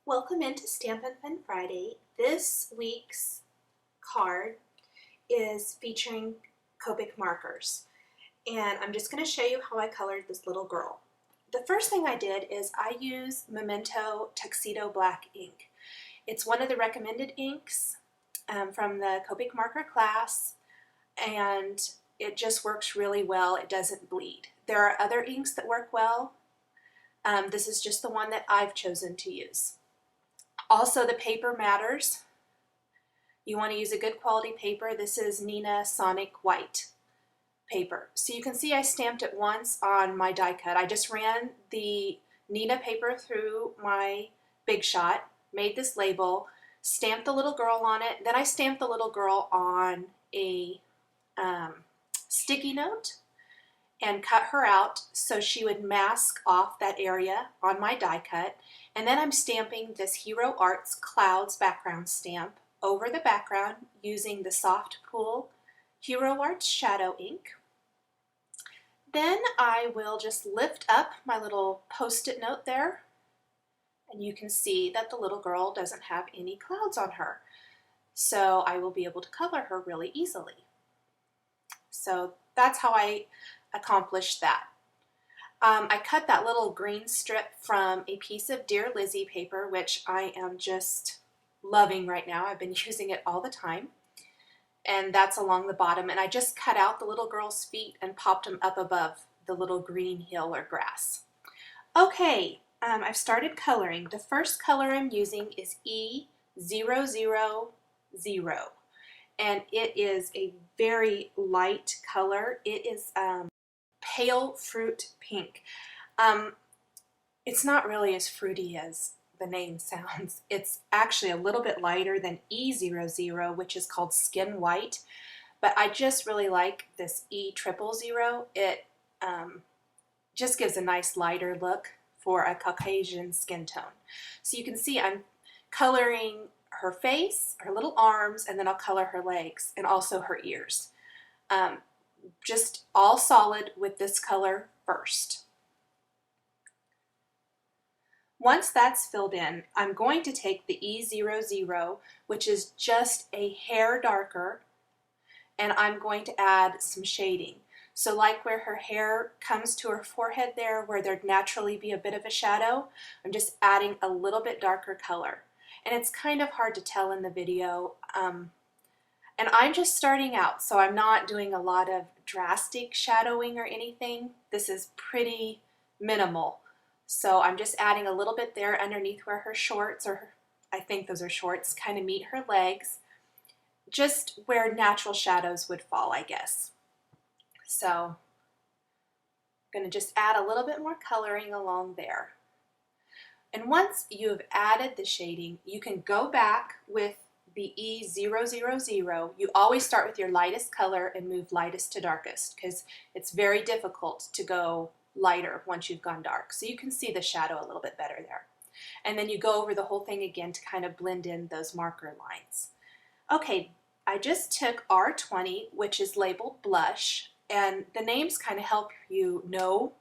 Welcome into Stampin' Fun Friday. This week's card is featuring Copic markers, and I'm just going to show you how I colored this little girl. The first thing I did is I use Memento Tuxedo Black ink. It's one of the recommended inks from the Copic marker class, and it just works really well. It doesn't bleed. There are other inks that work well. This is just the one that I've chosen to use. Also, the paper matters. You want to use a good quality paper. This is Neenah Sonic White paper. So you can see I stamped it once on my die cut. I just ran the Neenah paper through my Big Shot, made this label, stamped the little girl on it. Then I stamped the little girl on a sticky note and cut her out so she would mask off that area on my die cut. And then I'm stamping this Hero Arts Clouds background stamp over the background using the Soft Pool Hero Arts Shadow ink. Then I will just lift up my little post-it note there, and you can see that the little girl doesn't have any clouds on her. So I will be able to color her really easily. So that's how I accomplished that. I cut that little green strip from a piece of Dear Lizzy paper, which I am just loving right now. I've been using it all the time. And that's along the bottom. And I just cut out the little girl's feet and popped them up above the little green hill or grass. Okay, I've started coloring. The first color I'm using is E000. And it is a very light color. It is pale fruit pink. It's not really as fruity as the name sounds. It's actually a little bit lighter than E00, which is called Skin White, but I just really like this E000. It just gives a nice lighter look for a Caucasian skin tone. So you can see I'm coloring her face, her little arms, and then I'll color her legs and also her ears. Just all solid with this color first. Once that's filled in, I'm going to take the E00, which is just a hair darker, and I'm going to add some shading. So like where her hair comes to her forehead there, where there'd naturally be a bit of a shadow, I'm just adding a little bit darker color. And it's kind of hard to tell in the video. And I'm just starting out, so I'm not doing a lot of drastic shadowing or anything. This is pretty minimal. So I'm just adding a little bit there underneath where her shorts, or I think those are shorts, kind of meet her legs. Just where natural shadows would fall, I guess. So I'm going to just add a little bit more coloring along there. And once you've added the shading, you can go back with the E000. You always start with your lightest color and move lightest to darkest, because it's very difficult to go lighter once you've gone dark. So you can see the shadow a little bit better there. And then you go over the whole thing again to kind of blend in those marker lines. Okay, I just took R20, which is labeled blush, and the names kind of help you know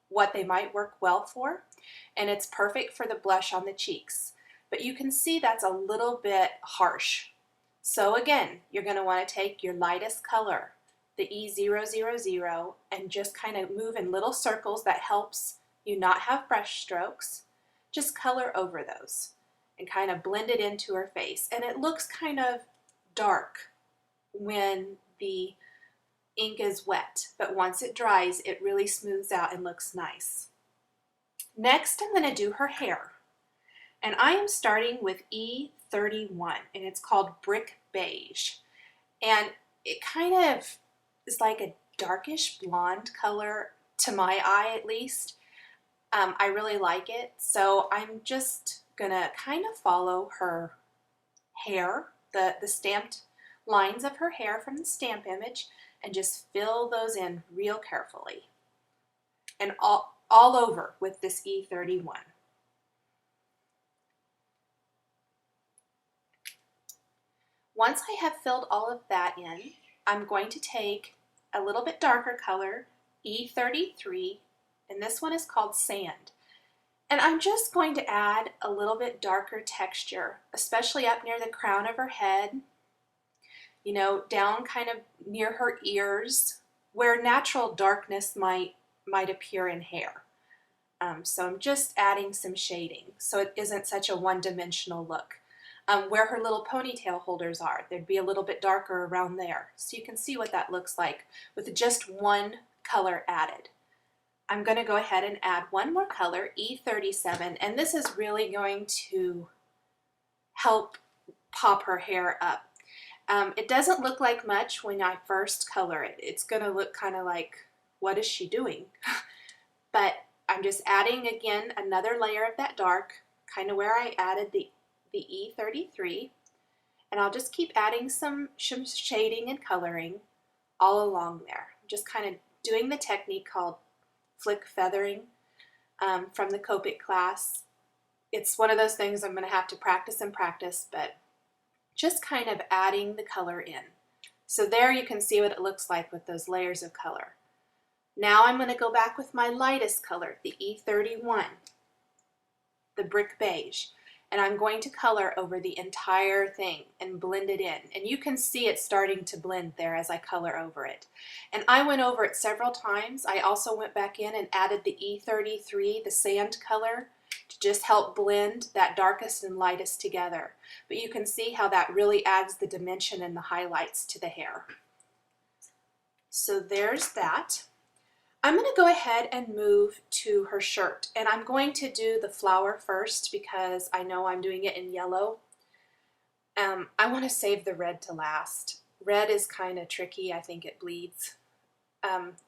what they might work well for, and it's perfect for the blush on the cheeks. But you can see that's a little bit harsh. So again, you're going to want to take your lightest color, the E000, and just kind of move in little circles. That helps you not have brush strokes. Just color over those and kind of blend it into her face. And it looks kind of dark when the ink is wet, but once it dries, it really smooths out and looks nice. Next, I'm going to do her hair. And I am starting with E31, and it's called Brick Beige. And it kind of is like a darkish blonde color, to my eye at least. I really like it, so I'm just gonna kind of follow her hair, the stamped lines of her hair from the stamp image, and just fill those in real carefully. And all over with this E31. Once I have filled all of that in, I'm going to take a little bit darker color, E33, and this one is called Sand. And I'm just going to add a little bit darker texture, especially up near the crown of her head, you know, down kind of near her ears, where natural darkness might appear in hair. So I'm just adding some shading so it isn't such a one-dimensional look. Where her little ponytail holders are, there'd be a little bit darker around there. So you can see what that looks like with just one color added. I'm going to go ahead and add one more color, E37, and this is really going to help pop her hair up. It doesn't look like much when I first color it. It's going to look kind of like, what is she doing? But I'm just adding again another layer of that dark, kind of where I added the E33, and I'll just keep adding some shading and coloring all along there. Just kind of doing the technique called flick feathering from the Copic class. It's one of those things I'm going to have to practice and practice, but just kind of adding the color in. So there you can see what it looks like with those layers of color. Now I'm going to go back with my lightest color, the E31, the brick beige, and I'm going to color over the entire thing and blend it in. And you can see it starting to blend there as I color over it. And I went over it several times. I also went back in and added the E33, the sand color, to just help blend that darkest and lightest together. But you can see how that really adds the dimension and the highlights to the hair. So there's that. I'm going to go ahead and move to her shirt, and I'm going to do the flower first because I know I'm doing it in yellow. I want to save the red to last. Red is kind of tricky. I think it bleeds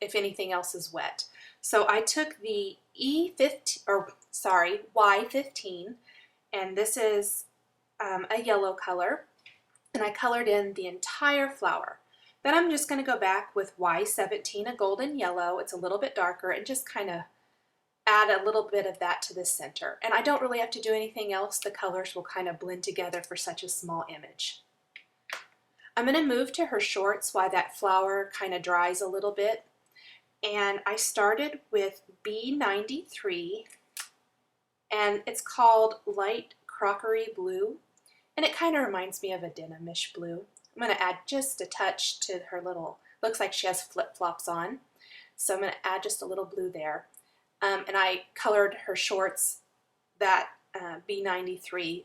if anything else is wet. So I took the Y15, and this is a yellow color, and I colored in the entire flower. Then I'm just going to go back with Y17, a golden yellow. It's a little bit darker, and just kind of add a little bit of that to the center. And I don't really have to do anything else. The colors will kind of blend together for such a small image. I'm going to move to her shorts while that flower kind of dries a little bit. And I started with B93, and it's called Light Crockery Blue. And it kind of reminds me of a denim-ish blue. I'm going to add just a touch to her little, looks like she has flip-flops on. So I'm going to add just a little blue there. And I colored her shorts, that B93,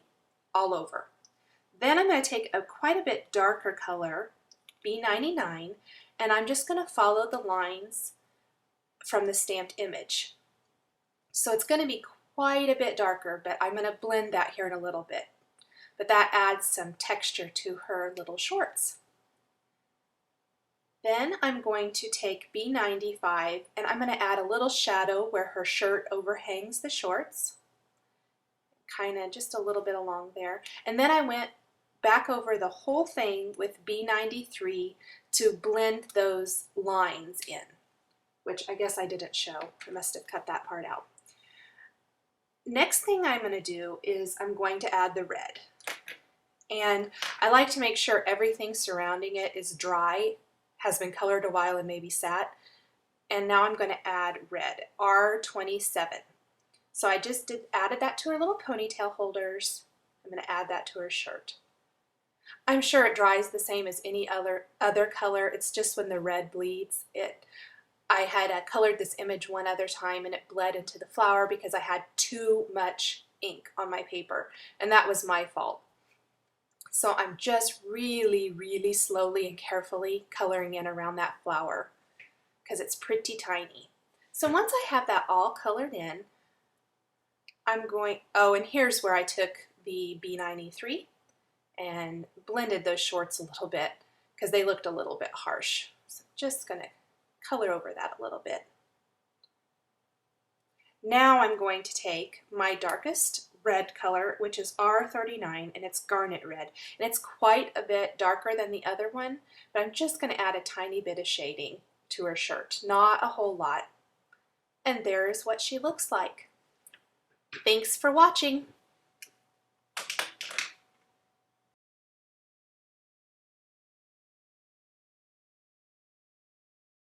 all over. Then I'm going to take quite a bit darker color, B99, and I'm just going to follow the lines from the stamped image. So it's going to be quite a bit darker, but I'm going to blend that here in a little bit. But that adds some texture to her little shorts. Then I'm going to take B95 and I'm going to add a little shadow where her shirt overhangs the shorts. Kind of just a little bit along there. And then I went back over the whole thing with B93 to blend those lines in, which I guess I didn't show. I must have cut that part out. Next thing I'm going to do is I'm going to add the red. And I like to make sure everything surrounding it is dry, has been colored a while and maybe sat. And now I'm going to add red, R27. So I just added that to her little ponytail holders. I'm going to add that to her shirt. I'm sure it dries the same as any other color. It's just when the red bleeds. I had colored this image one other time and it bled into the flower because I had too much ink on my paper, and that was my fault. So I'm just really, really slowly and carefully coloring in around that flower because it's pretty tiny. So once I have that all colored in, I'm going, and here's where I took the B93 and blended those shorts a little bit because they looked a little bit harsh. So I'm just going to color over that a little bit. Now I'm going to take my darkest red color, which is R39, and it's garnet red. And it's quite a bit darker than the other one, but I'm just going to add a tiny bit of shading to her shirt, not a whole lot. And there's what she looks like. Thanks for watching.